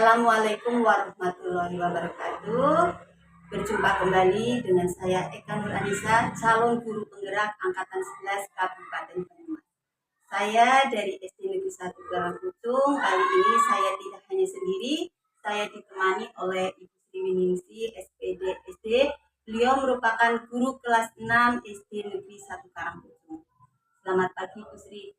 Assalamualaikum warahmatullahi wabarakatuh. Berjumpa kembali dengan saya Eka Nur Anissa, calon guru penggerak angkatan 11 Kabupaten Banyumas. Saya dari SD Negeri 1 Karangkutung. Kali ini saya tidak hanya sendiri, saya ditemani oleh Ibu Sri Winingsi, SPD SD. Beliau merupakan guru kelas 6 SD Negeri 1 Karangkutung. Selamat pagi Bu Sri.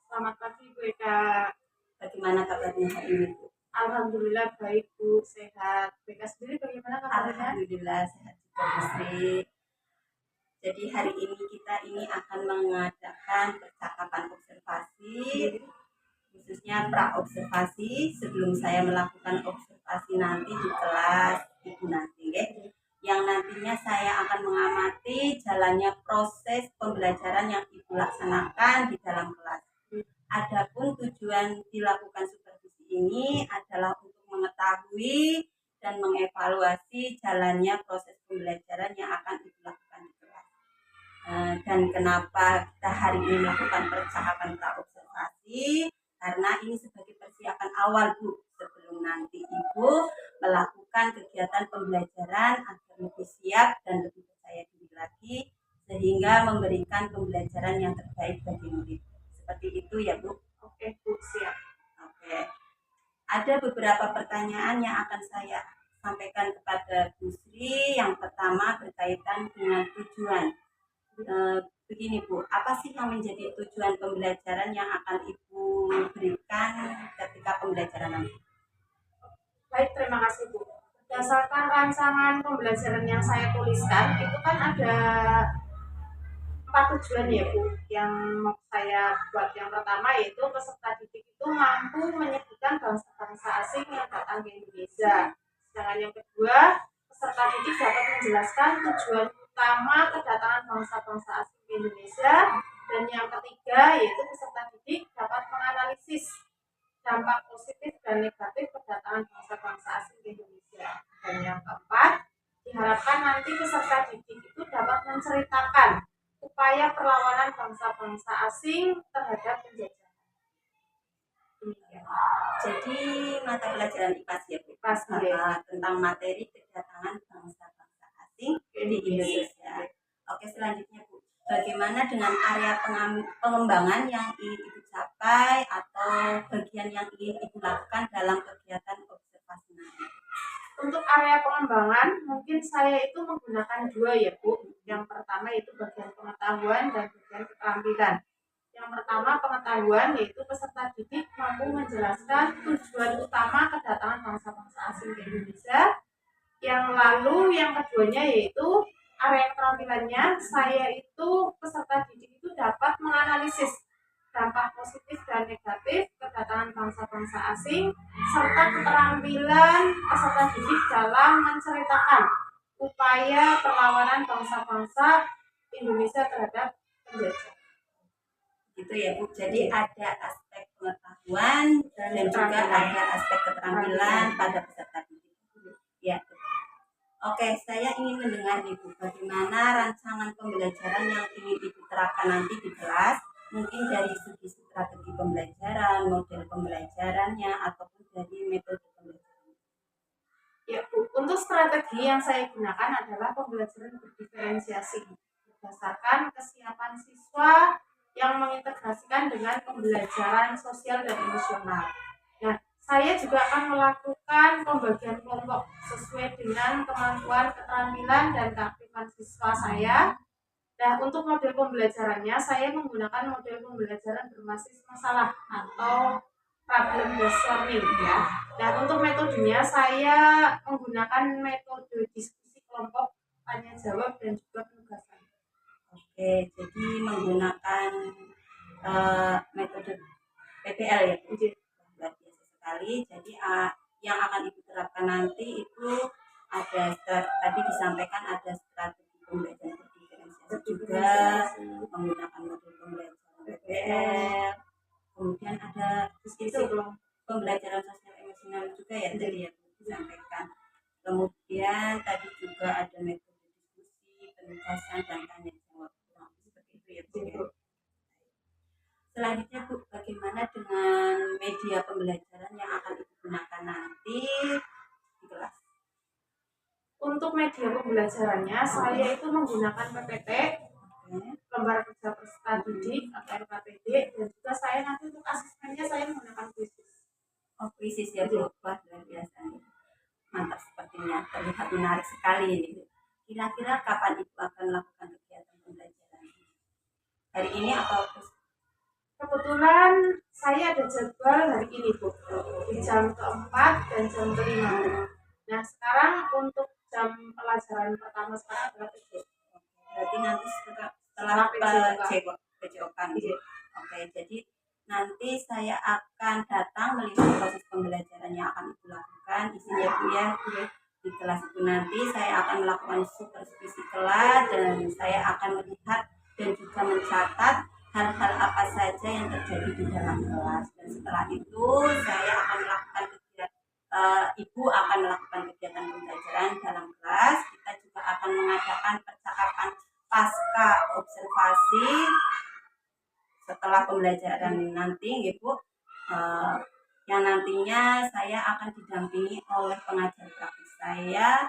Selamat pagi Bu Eka. Bagaimana kabarnya hari ini Bu? Alhamdulillah baik Bu, sehat. Bu Eka sendiri bagaimana kabarnya? Alhamdulillah sehat juga Bu Sri. Jadi hari ini kita akan mengadakan percakapan observasi, khususnya pra-observasi sebelum saya melakukan observasi nanti di kelas Ibu nanti, yang nantinya saya akan mengamati jalannya proses pembelajaran yang Ibu laksanakan di dalam kelas. Adapun tujuan dilakukan supervisi ini adalah untuk mengetahui dan mengevaluasi jalannya proses pembelajaran yang akan dilakukan di kelas. Dan kenapa kita hari ini melakukan percakapan pra-observasi? Karena ini sebagai persiapan awal Bu, sebelum nanti Ibu melakukan kegiatan pembelajaran agar lebih siap dan lebih percaya diri lagi, sehingga memberikan pembelajaran yang terbaik bagi murid. Seperti itu ya Bu. Oke Bu, siap. Oke. Ada beberapa pertanyaan yang akan saya sampaikan kepada Bu Sri. Yang pertama berkaitan dengan tujuan. Begini Bu, apa sih yang menjadi tujuan pembelajaran yang akan Ibu berikan ketika pembelajaran nanti? Baik, terima kasih Bu. Berdasarkan rancangan pembelajaran yang saya tuliskan, itu kan ada 4 tujuan ya Bu, yang mau saya buat. Yang pertama yaitu peserta didik itu mampu menyebutkan bangsa-bangsa asing yang datang ke Indonesia. Sedangkan yang kedua, peserta didik dapat menjelaskan tujuan utama kedatangan bangsa-bangsa asing ke Indonesia. Dan yang ketiga yaitu peserta didik dapat menganalisis dampak positif dan negatif kedatangan bangsa-bangsa asing ke Indonesia. Dan yang keempat, diharapkan nanti peserta didik itu dapat menceritakan upaya perlawanan bangsa-bangsa asing terhadap penjajahan. Jadi mata pelajaran IPAS ya Bu, tentang materi kedatangan bangsa-bangsa asing di Indonesia. Oke, selanjutnya Bu, bagaimana dengan area pengembangan yang ingin Ibu capai atau bagian yang ingin Ibu lakukan dalam kegiatan observasi nanti? Untuk area pengembangan, mungkin saya itu menggunakan 2 ya Bu. Yang pertama yaitu bagian pengetahuan dan bagian keterampilan. Yang pertama pengetahuan, yaitu peserta didik mampu menjelaskan tujuan utama kedatangan bangsa-bangsa asing ke Indonesia. Yang keduanya yaitu area keterampilannya, saya itu peserta didik itu dapat menganalisis dampak positif dan negatif kedatangan bangsa-bangsa asing serta keterampilan peserta didik dalam menceritakan upaya perlawanan bangsa-bangsa Indonesia terhadap penjajah. Gitu ya Bu. Jadi ada aspek pengetahuan dan juga ada aspek keterampilan pada peserta didik. Ya. Oke, saya ingin mendengar Ibu bagaimana rancangan pembelajaran yang ingin Ibu terapkan nanti di kelas, mungkin dari segi strategi pembelajaran, model pembelajarannya, ataupun dari metode pembelajaran. Ya Bu, untuk strategi yang saya gunakan adalah pembelajaran berdiferensiasi berdasarkan kesiapan siswa yang mengintegrasikan dengan pembelajaran sosial dan emosional. Nah, saya juga akan melakukan pembagian kelompok sesuai dengan kemampuan, keterampilan, dan keaktifan siswa saya. Nah, untuk model pembelajarannya, saya menggunakan model pembelajaran berbasis masalah atau problem based learning ya. Nah, untuk metodenya saya menggunakan metode diskusi kelompok, tanya jawab, dan juga penugasan. Oke, jadi menggunakan metode PPL ya. Luar biasa sekali. Jadi yang akan Ibu terapkan nanti itu ada tadi disampaikan ada strategi pembelajaran berdiferensiasi juga, menggunakan modul pembelajaran PPL, kemudian ada itu pembelajaran sosial emosional juga ya tadi ya disampaikan. Kemudian tadi juga ada metode diskusi, penugasan, dan tanya jawab. Seperti itu ya Bu. Selanjutnya Bu, bagaimana dengan media pembelajaran yang akan Ibu gunakan nanti pembelajarannya saya itu menggunakan PPT, Oke. lembar kerja peserta didik atau LKPD, dan juga saya nanti untuk asistennya saya menggunakan kuisis. Oh, krisis ya Bu. Wah, luar biasa nih. Mantap sepertinya. Terlihat menarik sekali ini. Kira-kira kapan Ibu akan melakukan kegiatan pembelajaran? Hari ini atau Kebetulan saya ada jadwal hari ini Bu, di jam keempat dan jam kelima. Nah sekarang untuk jam pelajaran pertama sekarang adalah PJ. berarti nanti setelah PJOK gitu. Oke, jadi nanti saya akan datang melihat proses pembelajaran yang akan Ibu lakukan. Isinya Bu ya. Di kelas itu nanti saya akan melakukan supervisi kelas dan saya akan melihat dan juga mencatat hal-hal apa saja yang terjadi di dalam kelas. Dan setelah itu saya akan melakukan Ibu akan melakukan kegiatan pembelajaran dalam kelas. Kita juga akan mengadakan percakapan pasca observasi setelah pembelajaran nanti, Ibu. Yang nantinya saya akan didampingi oleh pengajar praktis saya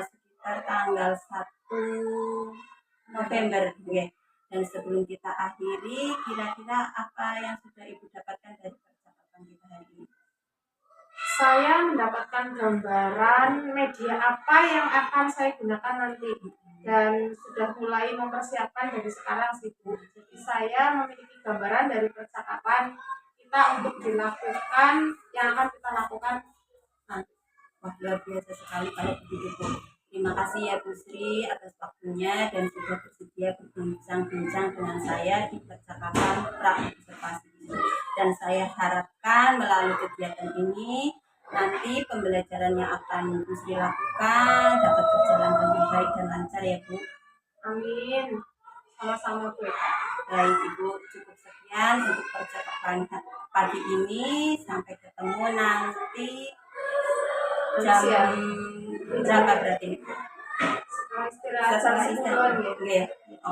sekitar tanggal 1 November. Okay. Dan sebelum kita akhiri, kira-kira apa yang sudah Ibu dapatkan dari percakapan kita hari ini? Saya mendapatkan gambaran media apa yang akan saya gunakan nanti dan sudah mulai mempersiapkan dari sekarang sih Bu. Jadi saya memiliki gambaran dari percakapan kita untuk dilakukan yang akan kita lakukan nanti. Wah, luar biasa sekali kalau begitu Bu. Terima kasih ya Bu Sri atas waktunya dan sudah bersedia berbincang-bincang dengan saya di percakapan pra-observasi ini. Dan saya harapkan melalui kegiatan ini nanti pembelajaran yang akan Bu Sri lakukan dapat berjalan dengan baik dan lancar ya Bu. Amin. Sama-sama Bu. Baik Ibu, cukup sekian untuk percakapan pagi ini. Sampai ketemu nanti jam berapa berarti ini? Setelah istirahat.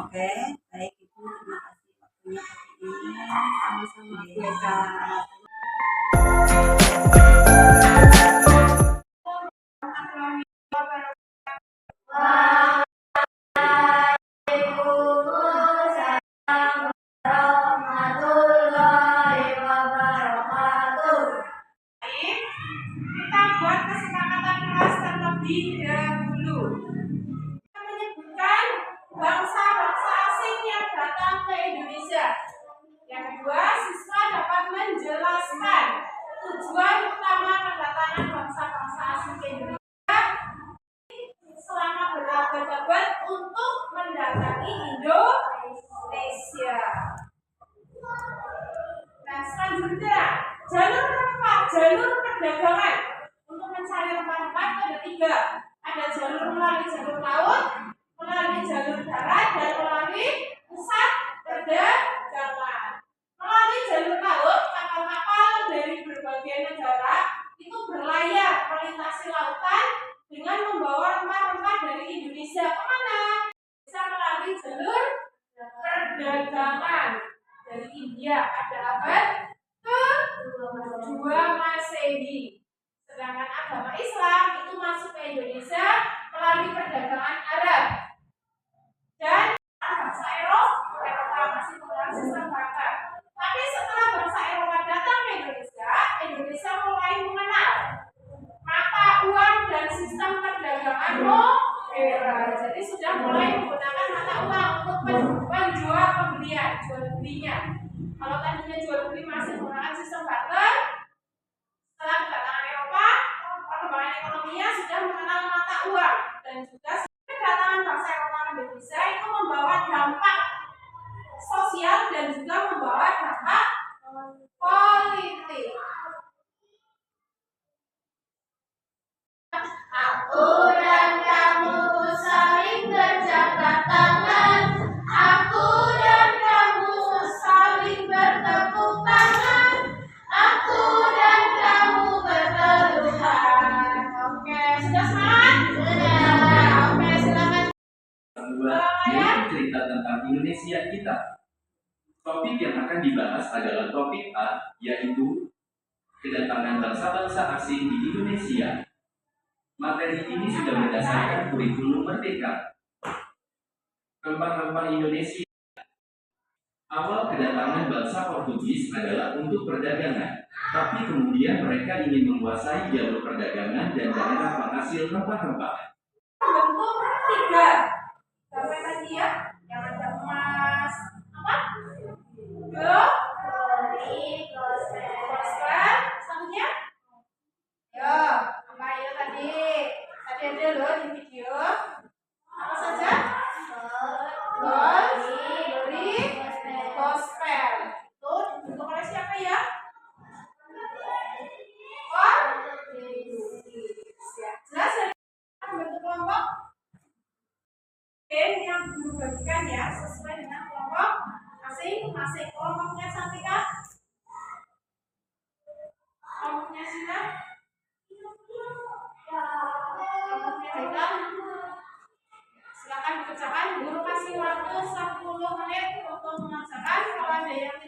Oke, baik Ibu, terima kasih waktunya pagi ini. Sama-sama. Kita buat kesepakatan kelas terlebih dahulu. Kita menyebutkan bangsa-bangsa asing yang datang ke Indonesia. Yang kedua, siswa dapat menjelaskan tujuan utama kedatangan bangsa-bangsa asing ke Indonesia selama berabad-abad untuk mendatangi Indonesia. Nah, selanjutnya, jalur rempah, jalur perdagangan. Untuk mencari rempah-rempah itu ada 3. Ada jalur melalui jalur laut, melalui jalur darat, dan melalui pusat perdagangan. Melalui jalur laut, kapal-kapal dari berbagai negara itu berlayar melintasi lautan dengan membawa rempah-rempah dari Indonesia kemana? Bisa melalui jalur perdagangan. Dari India pada abad ke-2 Masehi. Sedangkan agama Islam itu masuk ke Indonesia melalui perdagangan Arab. Dan bangsa Eropa masih menggunakan sistem barter. Tapi setelah bangsa Eropa datang ke Indonesia, Indonesia mulai mengenal mata uang dan sistem perdagangan modern. Jadi sudah mulai menggunakan mata uang untuk penjual pembelian, jual belinya. Kalau tadinya jual beli masih menggunakan sistem barter, setelah kedatangan Eropa, perkembangan ekonominya sudah mengenal mata uang dan juga kedatangan bangsa Eropa ke Indonesia itu membawa dampak sosial dan juga membawa dampak politik. Aku dan kamu saling berjabat tangan. Aku dan kamu saling bertepuk tangan. Aku dan kamu berpelukan. Oke, sudah semangat? Sudah. Oke, silakan. Yaitu cerita tentang Indonesia kita. Topik yang akan dibahas adalah topik A, yaitu kedatangan bangsa-bangsa asing di Indonesia. Materi ini sudah berdasarkan kurikulum Merdeka. Rempah-rempah Indonesia. Awal kedatangan bangsa Portugis adalah untuk perdagangan, tapi kemudian mereka ingin menguasai jalur perdagangan dan daerah penghasil rempah-rempah. Bentuk tiga. Sampai tadi ya, yang ada emas, apa? Fosfor, satunya? Yo, apa ya tadi? Tadi ada loh di video. Apa saja? Gold, dori, fosfor. Itu dibentuk oleh siapa ya? Jelas dari bentuk kelompok? Yang dibagikan ya sesuai dengan kelompok masing-masing. Kelompoknya Santika, kelompoknya Sina, kelompoknya Haikal. Silakan dikerjakan. Guru kasih waktu 10 menit untuk mengerjakan. Kalau ada yang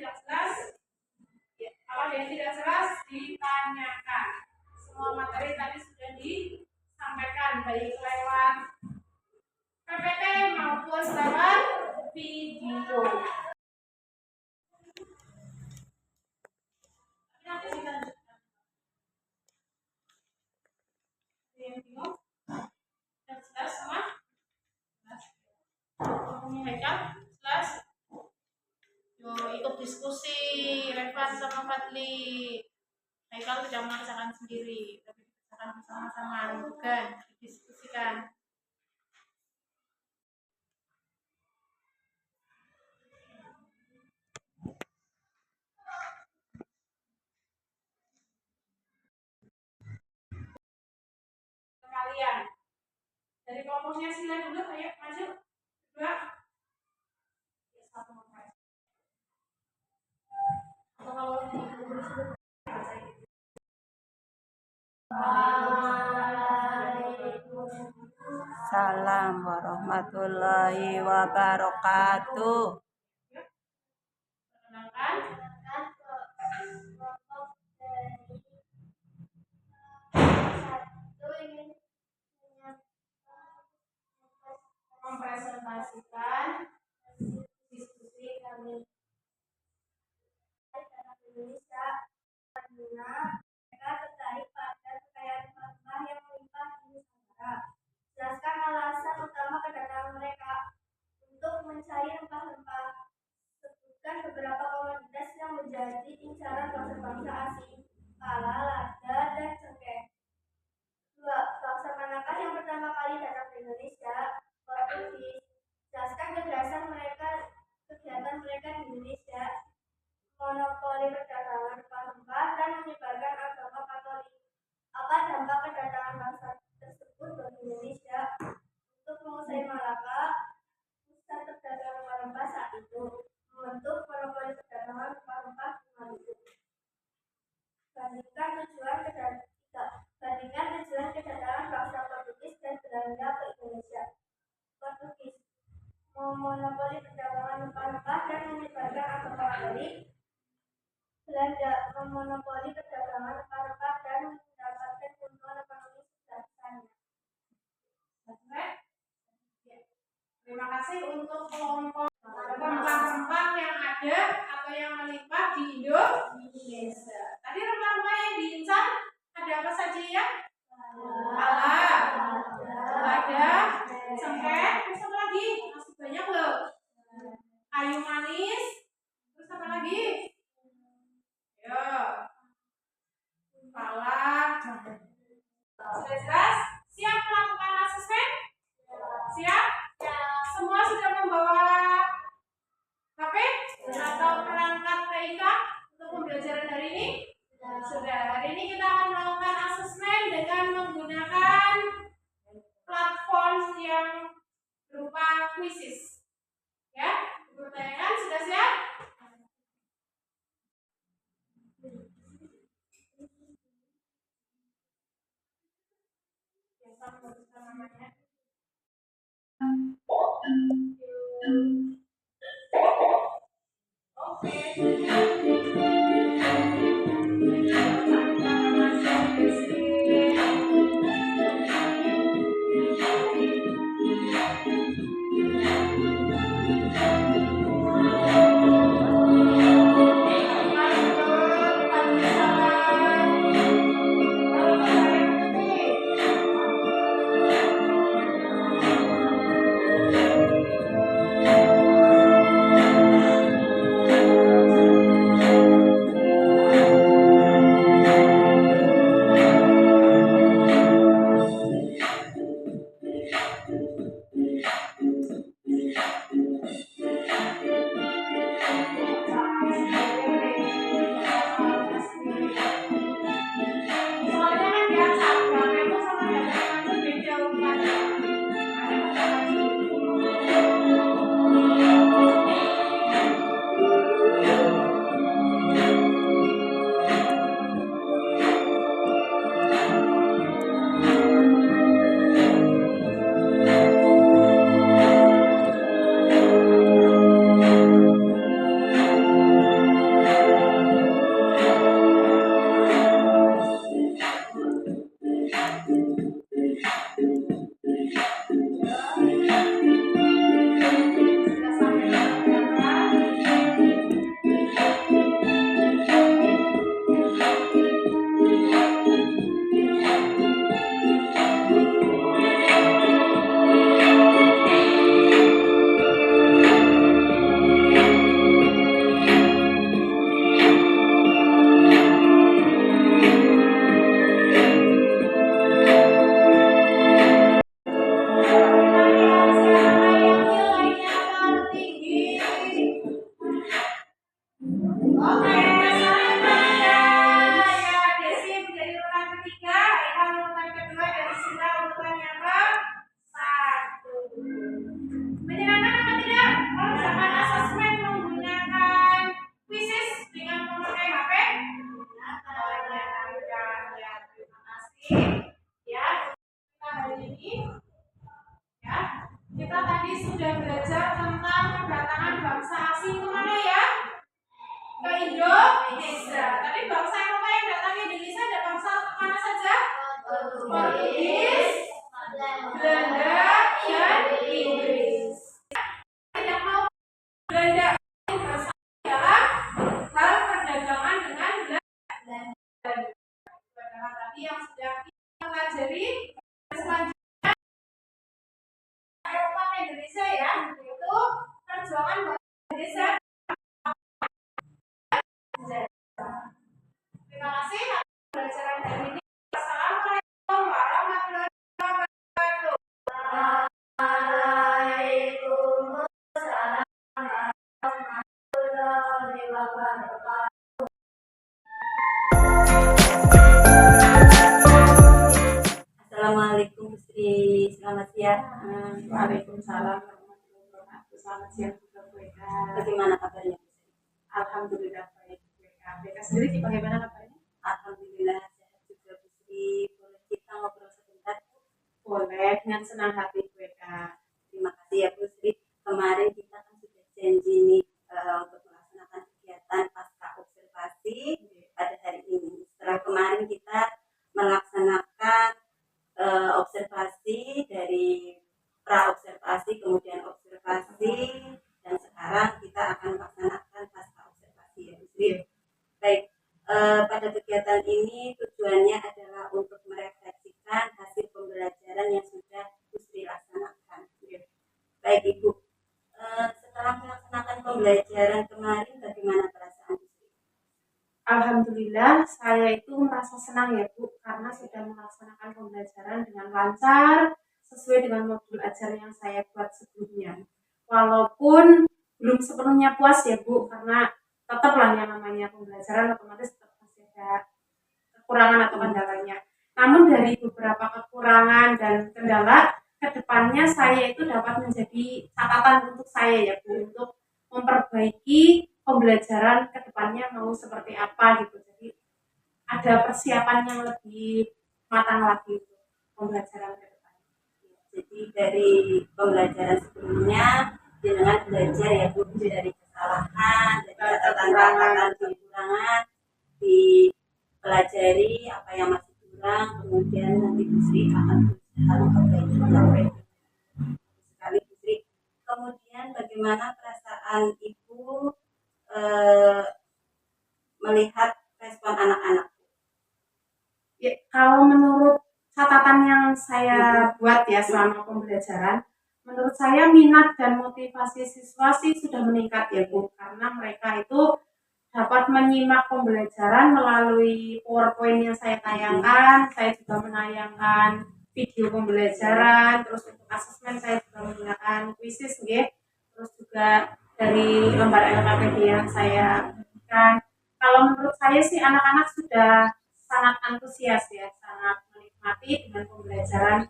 tidak jelas, ditanyakan. Semua materi tadi sudah disampaikan baik lewat PPT maupun lewat video. Nanti dilanjutkan. Yang bingung? Yang jelas semua? Ngomongnya Haikal? Jelas? Yo, ikut diskusi Revan sama Fadli. Haikal tidak mengerjakan sendiri, tapi dikerjakan bersama-sama, bukan didiskusikan. Kalian dari kelompoknya Sila dulu, ayo maju. Dua. Ya, satu membaca. Kalau Salam warahmatullahi wabarakatuh. perkenalkan, mempresentasikan diskusi kami Indonesia karena mereka tertarik pada kekayaan rempah yang melimpah di Nusantara. Jelaskan alasan utama kedatangan mereka untuk mencari rempah-rempah. Sebutkan beberapa komoditas yang menjadi incaran bangsa-bangsa asing, pala, lada, dan cengkeh. 2. Bangsa manakah yang pertama kali datang ke Indonesia? Portugis. Jelaskan kegiatan mereka di Indonesia, monopoli perdagangan rempah-rempah dan menyebarkan agama Katolik. Apa dampak kedatangan bangsa tersebut bagi Indonesia? Untuk menguasai Malaka, pusat perdagangan rempah-rempah saat itu, membentuk monopoli perdagangan rempah-rempah di Maluku. Bandingkan tujuan kedatangan bangsa Portugis dan Belanda ke Indonesia. Portugis memonopoli perdagangan rempah-rempah dan menyebarkan agama Katolik. Belanda memonopoli perdagangan rempah-rempah dan mendapatkan keuntungan ekonomi sebesar-besarnya. Terima kasih untuk kelompok rempah-rempah yang ada atau yang melimpah di Indonesia. Tadi rempah-rempah yang diincar ada apa saja ya? Pala, lada, cengkeh, terus apa lagi? Masih banyak loh. Kayu manis, terus apa lagi? Yo, pala. Sudah jelas? Siap melakukan asesmen? Siap? Semua sudah membawa HP atau perangkat TIK untuk pembelajaran hari ini? Sudah. Hari ini kita akan melakukan asesmen dengan menggunakan platform yang berupa quizzes. Ya, pertanyaan sudah siap? Ya, sama namanya. Oke. ke Indonesia. Tapi bangsa Eropa yang datang ke Indonesia ada bangsa mana saja? Portugis, Belanda, dan Inggris. Yang mau Belanda adalah hal perdagangan dengan Belanda. Tadi yang sudah kita pelajari selanjutnya Eropa ke Indonesia ya, itu perjuangan Indonesia. Terima kasih atas pelajaran hari ini. Assalamualaikum warahmatullahi wabarakatuh. Waalaikumsalam warahmatullahi wabarakatuh. Assalamualaikum Bu Sri, selamat siang. Waalaikumsalam warahmatullahi wabarakatuh. Selamat siang juga Bu Eka. Bagaimana kabarnya Bu Sri? Alhamdulillah baik Bu Eka. Bu Eka sendiri bagaimana kabarnya? Alhamdulillah sehat juga Bu Sri. Boleh kita ngobrol sebentar? Boleh, dengan senang hati Bu Eka. Terima kasih ya Bu Sri. Kemarin kita kan sudah janji nih untuk melaksanakan kegiatan pasca observasi pada hari ini. Setelah kemarin kita melaksanakan observasi dari pra-observasi, kemudian observasi, dan sekarang kita akan melaksanakan pasca observasi ya Bu Sri. Baik, pada kegiatan ini tujuannya adalah untuk merefleksikan hasil pembelajaran yang sudah Bu Sri laksanakan. Baik Ibu, setelah melaksanakan pembelajaran kemarin bagaimana perasaan Bu Sri? Alhamdulillah saya itu merasa senang ya Bu, karena sudah melaksanakan pembelajaran dengan lancar sesuai dengan modul ajar yang saya buat sebelumnya. Walaupun belum sepenuhnya puas ya Bu, karena tetaplah yang namanya pembelajaran otomatis tetap masih ada kekurangan atau kendalanya. Namun dari beberapa kekurangan dan kendala, kedepannya saya itu dapat menjadi catatan untuk saya ya Bu, untuk memperbaiki pembelajaran kedepannya mau seperti apa gitu. Jadi ada persiapan yang lebih matang lagi untuk pembelajaran kedepannya. Jadi dari pembelajaran sebelumnya dengan belajar ya Bu dari kesalahan, dari catatan-catatan kekurangan, dipelajari apa yang masih kurang, kemudian nanti Bu Sri akan berusaha memperbaiki sampai sekali Bu Sri. Kemudian bagaimana perasaan Ibu melihat respon anak-anak? Ya, kalau menurut catatan yang saya buat ya selama pembelajaran, menurut saya minat dan motivasi siswa sih sudah meningkat ya Bu, karena mereka itu dapat menyimak pembelajaran melalui PowerPoint yang saya tayangkan. Saya juga menayangkan video pembelajaran, terus untuk asesmen saya juga menggunakan quizzes ya. Terus juga dari lembar LKPD yang saya berikan. Kalau menurut saya sih anak-anak sudah sangat antusias ya, sangat menikmati dengan pembelajaran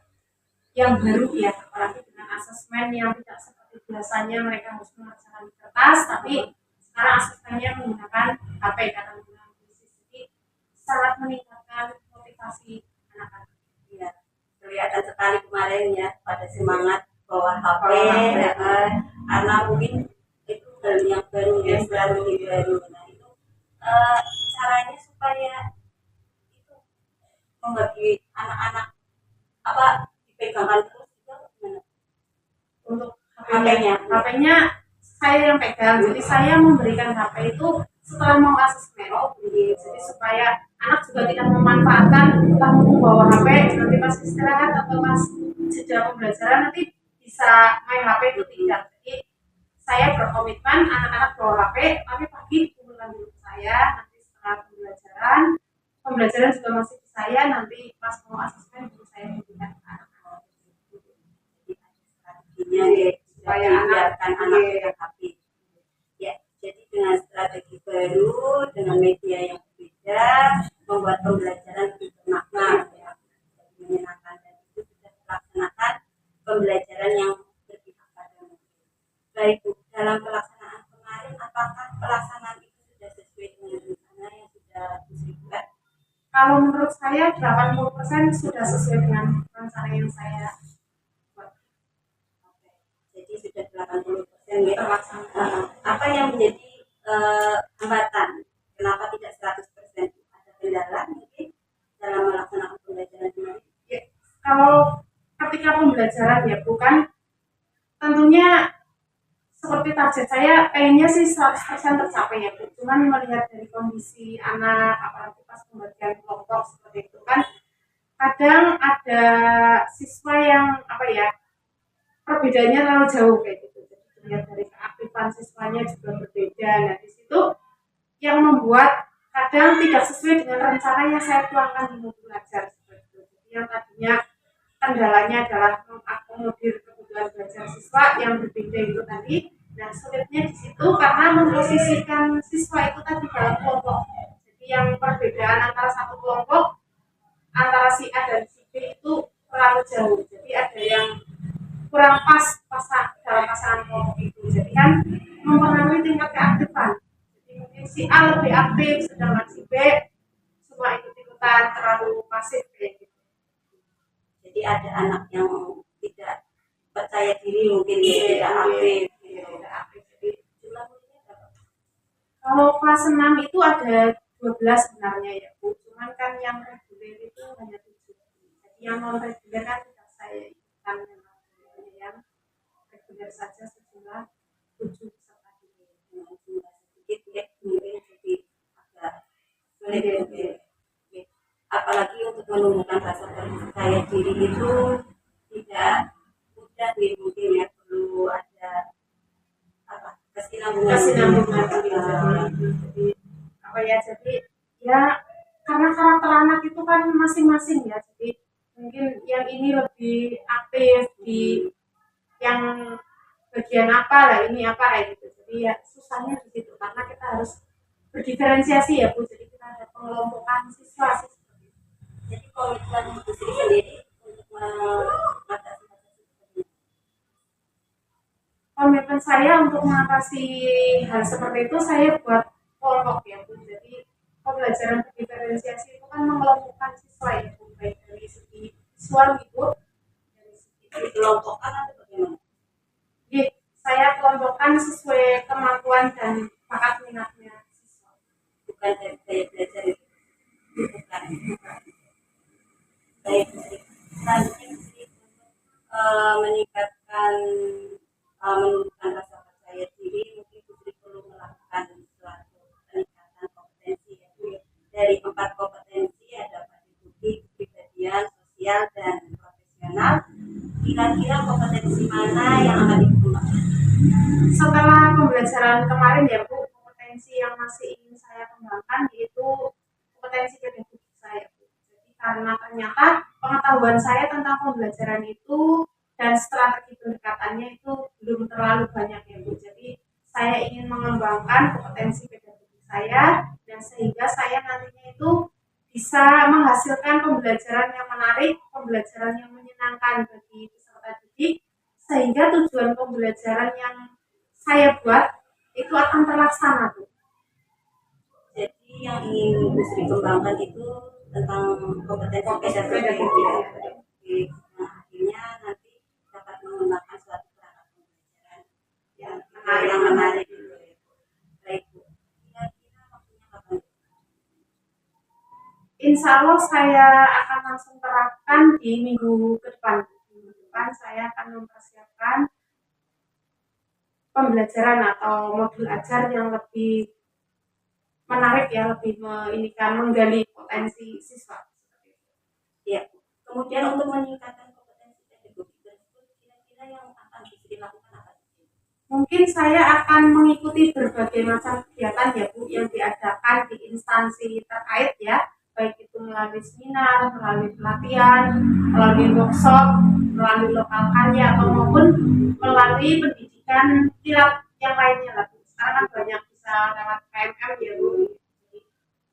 yang baru ya, apalagi dengan asesmen yang tidak seperti biasanya mereka harus mengerjakan di kertas, tapi sekarang asesmennya menggunakan HP karena menggunakan krisis. Jadi sangat meningkatkan motivasi anak-anak. Ya, kelihatan sekali kemarin ya pada semangat bawa HP, karena mungkin itu hal yang baru ya, strategi baru. Nah itu caranya supaya itu membagi anak-anak apa dipegangkan terus juga gimana? Untuk HP-nya saya yang pegang, jadi saya memberikan HP itu setelah mau asesmen. Jadi supaya anak juga tidak memanfaatkan langsung bawa HP nanti pas istirahat atau pas jeda pembelajaran nanti bisa main HP itu tidak. Jadi saya berkomitmen anak-anak bawa HP, tapi pagi dikumpulkan dulu saya, nanti setelah pembelajaran juga masih di saya, nanti pas mau asesmen baru saya berikan ke anak-anak. strateginya ya, supaya biarkan anak pegang HP. Ya, jadi dengan strategi baru, dengan media yang berbeda, membuat pembelajaran lebih bermakna, ya, menyenangkan, dan itu sudah melaksanakan pembelajaran yang berpihak pada murid. Baik Bu, dalam pelaksanaan kemarin, apakah pelaksanaan itu sudah sesuai dengan rencana yang sudah dibuat? Kalau menurut saya 80% sudah sesuai dengan rencana yang saya buat. Jadi sudah 80% ya. Apa yang menjadi hambatan? Kenapa tidak 100%? Ada kendala mungkin dalam melaksanakan pembelajaran kemarin? Ya, kalau ketika pembelajaran ya bukan tentunya seperti target saya pengennya sih 100% tercapai ya Bu. Cuman melihat dari kondisi anak apalagi pas pembagian kelompok seperti itu kan kadang ada siswa yang apa ya perbedaannya terlalu jauh kayak gitu. Jadi terlihat dari keaktifan siswanya juga berbeda. Nah di situ yang membuat kadang tidak sesuai dengan rencana yang saya tuangkan di modul belajar seperti itu. Jadi yang tadinya kendalanya adalah mengakomodir kebutuhan belajar siswa yang berbeda itu tadi. Nah sulitnya di situ karena memposisikan siswa itu tadi dalam kelompok. Jadi yang perbedaan antara satu kelompok antara si A dan si B itu terlalu jauh. Jadi ada yang kurang pas dalam pasangan kelompok itu. Jadi kan mempengaruhi tingkat keaktifan. Jadi mungkin si A lebih aktif, sedangkan si B cuma ikut-ikutan terlalu pasif kayak gitu. Jadi ada anak yang tidak percaya diri mungkin tidak aktif. Tidak aktif. Jadi jumlah muridnya berapa? Kalau kelas 6 itu ada 12 sebenarnya ya Bu. Cuman kan yang reguler itu hanya 7. Jadi yang non reguler kan tidak saya ikutkan yang reguler saja sejumlah 7 peserta didik. Dengan jumlah sedikit ya mungkin jadi agak sulit mungkin. Apalagi untuk menumbuhkan rasa percaya diri itu tidak mudah nih mungkin ya, perlu ada apa Kesinambungan jadi apa ya jadi ya karena karakter anak itu kan masing-masing ya jadi mungkin yang ini lebih aktif di yang bagian apa lah ini apa kayak gitu jadi ya susahnya di situ karena kita harus berdiferensiasi ya Bu jadi kita ada pengelompokan siswa sih seperti itu. jadi komitmen Bu Sri sendiri untuk mengatasi Komitmen saya untuk mengatasi hal seperti itu saya buat kelompok ya Bu. Jadi pembelajaran diferensiasi itu kan mengelompokkan siswa ya Bu, baik dari segi visual gitu, dari segi dikelompokkan atau bagaimana? jadi saya kelompokkan sesuai kemampuan dan bakat minatnya siswa. Bukan dari gaya belajar itu, bukan. Gaya belajar. Selanjutnya Bu Sri untuk meningkatkan menumbuhkan rasa percaya diri mungkin Bu Sri perlu melakukan suatu peningkatan kompetensi ya Bu ya. Dari 4 kompetensi ada budi, kepribadian, sosial dan profesional. Kira-kira kompetensi mana yang akan dikembangkan? Setelah pembelajaran kemarin ya Bu, kompetensi yang masih ingin saya kembangkan yaitu kompetensi pedagogik saya Bu. Jadi karena ternyata pengetahuan saya tentang pembelajaran itu dan strategi pendekatannya itu belum terlalu banyak ya Bu. Jadi saya ingin mengembangkan kompetensi pedagogik saya dan sehingga saya nantinya itu bisa menghasilkan pembelajaran yang menarik, pembelajaran yang menyenangkan bagi peserta didik sehingga tujuan pembelajaran yang saya buat itu akan terlaksana Bu. Jadi yang ingin Bu Sri kembangkan itu tentang kompetensi pedagogik ya. Nah, akhirnya nanti dapat mengembangkan suatu perangkat pembelajaran yang menarik gitu ya. Baik Bu. Kira-kira waktunya kapan? Insya Allah saya akan langsung terapkan di minggu ke depan. Minggu depan saya akan mempersiapkan pembelajaran atau modul ajar yang lebih menarik ya, lebih menggali potensi siswa. Ya. Kemudian untuk meningkatkan kompetensi pedagogik tersebut, kira-kira yang akan Bu Sri lakukan apa? Mungkin saya akan mengikuti berbagai macam kegiatan ya Bu yang diadakan di instansi terkait ya, baik itu melalui seminar, melalui pelatihan, melalui workshop, melalui lokal karya atau maupun melalui pendidikan kilat yang lainnya lah Bu. Sekarang kan banyak bisa lewat KMM ya Bu. Jadi,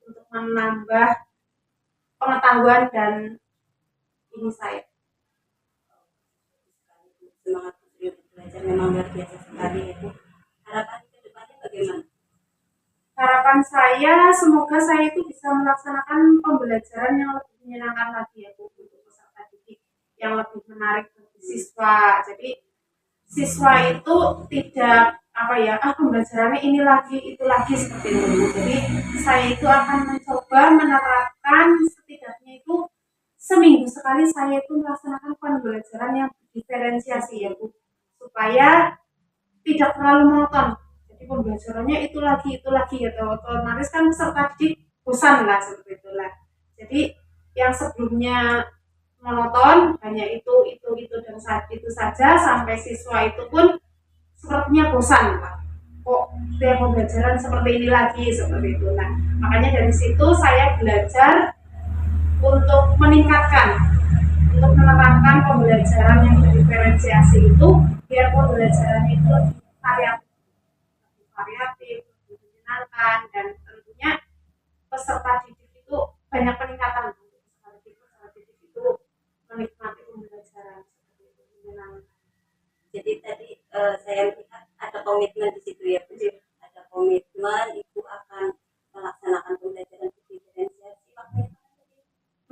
untuk menambah pengetahuan dan ini saya. Semangat Bu Sri untuk belajar memang luar biasa sekali ya Bu. Harapan ke depannya bagaimana? Harapan saya semoga saya itu bisa melaksanakan pembelajaran yang lebih menyenangkan lagi ya Bu untuk peserta didik yang lebih menarik bagi siswa. Jadi siswa itu tidak pembelajarannya ini lagi itu lagi seperti itu Bu. Jadi saya itu akan mencoba menerapkan setidaknya itu seminggu sekali saya itu melaksanakan pembelajaran yang diferensiasi ya Bu, supaya tidak terlalu monoton. Jadi pembelajarannya itu lagi gitu. Otomatis kan peserta didik bosan lah seperti itulah. Jadi yang sebelumnya monoton hanya itu dan itu saja sampai siswa itu pun sepertinya bosan lah. Kok tiap pembelajaran seperti ini lagi seperti itu. Nah, makanya dari situ saya belajar untuk meningkatkan, untuk menerapkan pembelajaran yang berdiferensiasi itu biar pembelajarannya itu lebih variatif, lebih menyenangkan, dan tentunya peserta didik itu banyak peningkatan. Peserta didik itu menikmati pembelajaran seperti itu, menyenangkan. Jadi tadi saya melihat ada komitmen di situ ya Bu. Ada komitmen itu akan melaksanakan pembelajaran diferensiasi waktu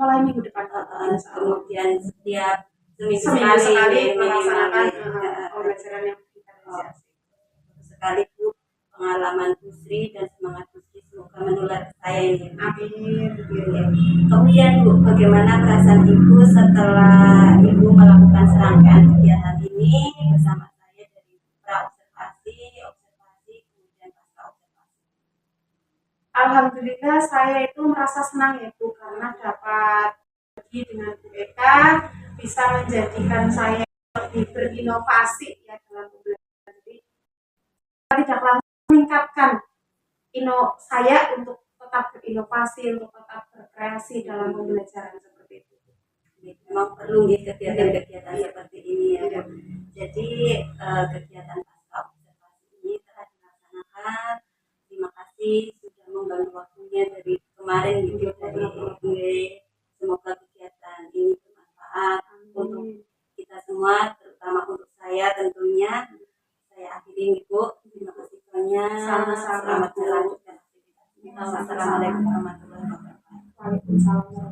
Mulai minggu depan. kemudian setiap Seminggu sekali minimal melaksanakan ya. pembelajaran yang diferensiasi. Sekali Bu, pengalaman Pusri dan semangat Pusri semoga menular ke saya ini. Amin. Kemudian Bu, bagaimana perasaan Ibu setelah Ibu melakukan serangkaian kegiatan ini bersama saya dari pra-observasi, observasi, kemudian pasca-observasi? Alhamdulillah saya itu merasa senang ya Bu, karena dapat berbagi dengan Bu Eka, bisa menjadikan saya lebih berinovasi ya dalam pembelajaran. Jadi tidak langsung meningkatkan saya untuk tetap berinovasi, untuk tetap berkreasi dalam pembelajaran seperti itu. Memang perlu kegiatan-kegiatan seperti ini ya. Jadi kegiatan pasca observasi ini telah dilaksanakan. Terima kasih sudah membantu waktunya dari kemarin gitu dari gue. Semoga kegiatan ini bermanfaat untuk kita semua, terutama untuk saya tentunya. Saya akhiri Bu. Terima kasih banyak. Sama-sama. Selamat melanjutkan aktivitas. Wassalamualaikum warahmatullahi wabarakatuh. Waalaikumsalam.